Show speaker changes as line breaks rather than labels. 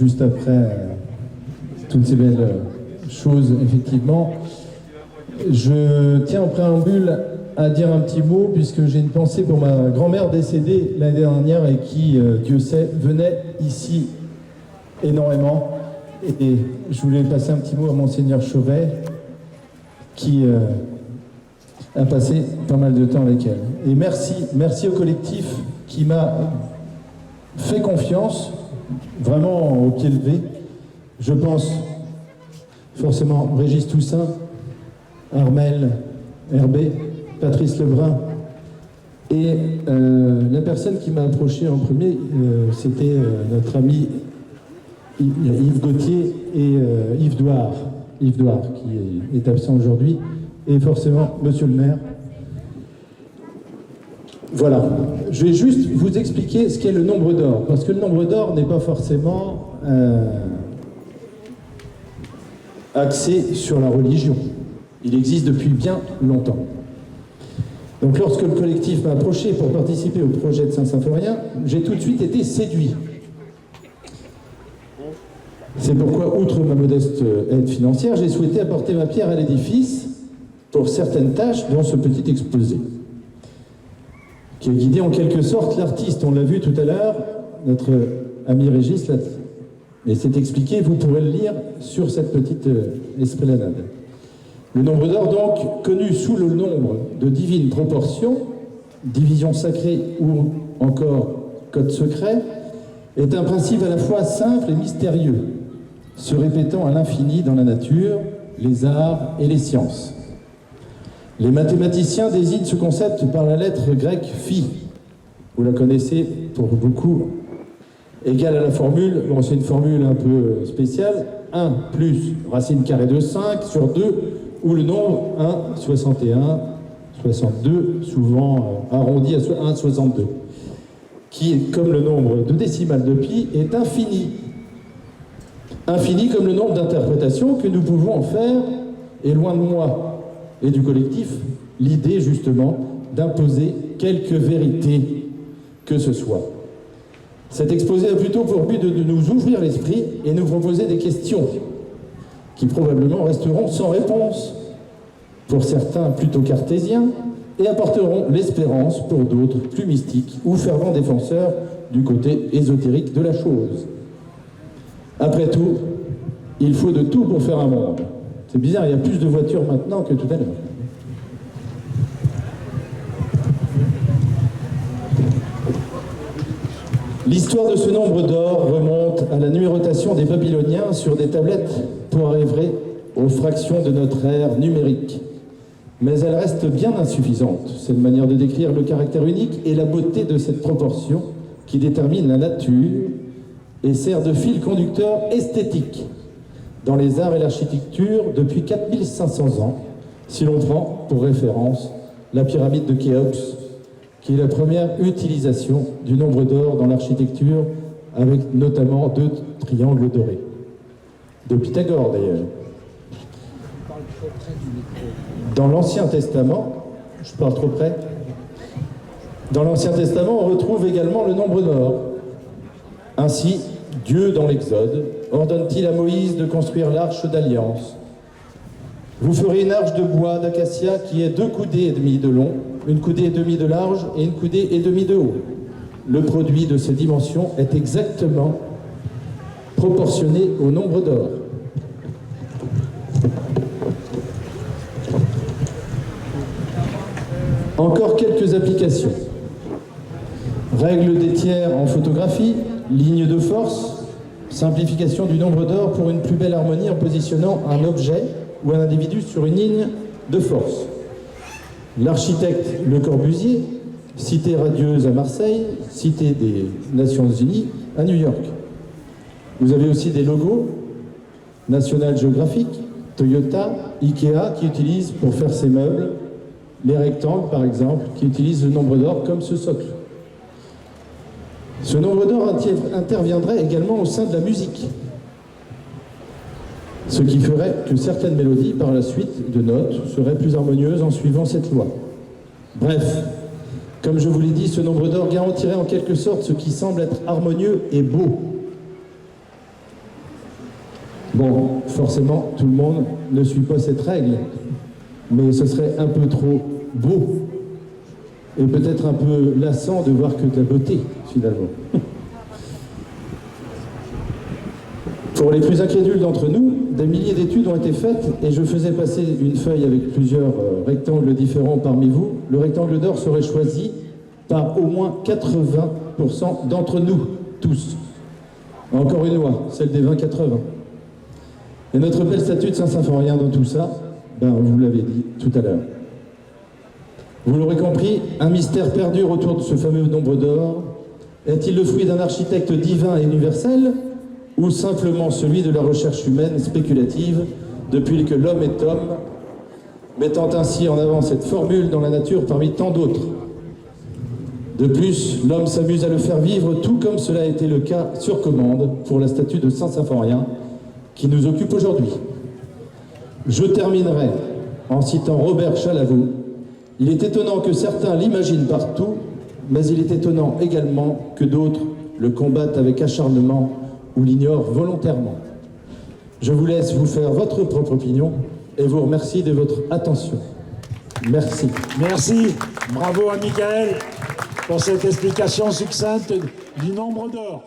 juste après toutes ces belles choses, effectivement. Je tiens en préambule à dire un petit mot, puisque j'ai une pensée pour ma grand-mère décédée l'année dernière et qui, Dieu sait, venait ici énormément. Et je voulais passer un petit mot à Monseigneur Chauvet, qui a passé pas mal de temps avec elle. Et merci au collectif qui m'a fait confiance, vraiment au pied levé. Je pense forcément Régis Toussaint, Armel, Herbé, Patrice Lebrun. Et la personne qui m'a approché en premier, c'était notre ami Yves Gauthier et Yves Douard, qui est absent aujourd'hui, et forcément Monsieur le maire. Voilà, je vais juste vous expliquer ce qu'est le nombre d'or, parce que le nombre d'or n'est pas forcément axé sur la religion. Il existe depuis bien longtemps. Donc lorsque le collectif m'a approché pour participer au projet de Saint-Symphorien, j'ai tout de suite été séduit. C'est pourquoi, outre ma modeste aide financière, j'ai souhaité apporter ma pierre à l'édifice pour certaines tâches, dont ce petit exposé, qui a guidé en quelque sorte l'artiste. On l'a vu tout à l'heure, notre ami Régis, et c'est expliqué, vous pourrez le lire sur cette petite esplanade. Le nombre d'or, donc, connu sous le nombre de divines proportions, division sacrée ou encore code secret, est un principe à la fois simple et mystérieux, se répétant à l'infini dans la nature, les arts et les sciences. Les mathématiciens désignent ce concept par la lettre grecque phi. Vous la connaissez pour beaucoup, égale à la formule, bon c'est une formule un peu spéciale, 1 plus racine carrée de 5 sur 2, ou le nombre 1, 61, 62, souvent arrondi à 1, 62, qui, comme le nombre de décimales de pi, est infini. Infini comme le nombre d'interprétations que nous pouvons en faire, et loin de moi et du collectif, l'idée justement d'imposer quelque vérité que ce soit. Cet exposé a plutôt pour but de nous ouvrir l'esprit et nous proposer des questions qui probablement resteront sans réponse pour certains plutôt cartésiens et apporteront l'espérance pour d'autres plus mystiques ou fervents défenseurs du côté ésotérique de la chose. Après tout, il faut de tout pour faire un monde. C'est bizarre, il y a plus de voitures maintenant que tout à l'heure. L'histoire de ce nombre d'or remonte à la numérotation des Babyloniens sur des tablettes pour arriver aux fractions de notre ère numérique. Mais elle reste bien insuffisante, cette manière de décrire le caractère unique et la beauté de cette proportion qui détermine la nature et sert de fil conducteur esthétique dans les arts et l'architecture depuis 4500 ans, si l'on prend pour référence la pyramide de Khéops, qui est la première utilisation du nombre d'or dans l'architecture, avec notamment 2 triangles dorés. De Pythagore d'ailleurs. Dans l'Ancien Testament, je parle trop près, dans l'Ancien Testament, on retrouve également le nombre d'or. Ainsi, Dieu, dans l'Exode, ordonne-t-il à Moïse de construire l'arche d'alliance. Vous ferez une arche de bois d'acacia qui est 2 coudées et demie de long, 1 coudée et demie de large et 1 coudée et demie de haut. Le produit de ces dimensions est exactement proportionné au nombre d'or. Encore quelques applications. Règle des tiers en photographie, ligne de force, simplification du nombre d'or pour une plus belle harmonie en positionnant un objet ou un individu sur une ligne de force. L'architecte Le Corbusier, cité radieuse à Marseille, cité des Nations Unies à New York. Vous avez aussi des logos, National Geographic, Toyota, Ikea, qui utilisent pour faire ses meubles, les rectangles par exemple, qui utilisent le nombre d'or comme ce socle. Ce nombre d'or interviendrait également au sein de la musique, ce qui ferait que certaines mélodies par la suite de notes seraient plus harmonieuses en suivant cette loi. Bref, comme je vous l'ai dit, ce nombre d'or garantirait en quelque sorte ce qui semble être harmonieux et beau. Bon, forcément, tout le monde ne suit pas cette règle, mais ce serait un peu trop beau et peut-être un peu lassant de voir que de la beauté, finalement. Pour les plus incrédules d'entre nous, des milliers d'études ont été faites et je faisais passer une feuille avec plusieurs rectangles différents parmi vous. Le rectangle d'or serait choisi par au moins 80% d'entre nous, tous. Encore une loi, celle des 20-80. Et notre belle statue de Saint-Symphorien dans tout ça, ben, vous l'avez dit tout à l'heure. Vous l'aurez compris, un mystère perdure autour de ce fameux nombre d'or. Est-il le fruit d'un architecte divin et universel ou simplement celui de la recherche humaine spéculative depuis que l'homme est homme, mettant ainsi en avant cette formule dans la nature parmi tant d'autres? De plus, l'homme s'amuse à le faire vivre tout comme cela a été le cas sur commande pour la statue de Saint-Symphorien qui nous occupe aujourd'hui. Je terminerai en citant Robert Chalavaux. Il est étonnant que certains l'imaginent partout, mais il est étonnant également que d'autres le combattent avec acharnement ou l'ignorent volontairement. Je vous laisse vous faire votre propre opinion et vous remercie de votre attention. Merci.
Merci. Bravo à Michael pour cette explication succincte du nombre d'or.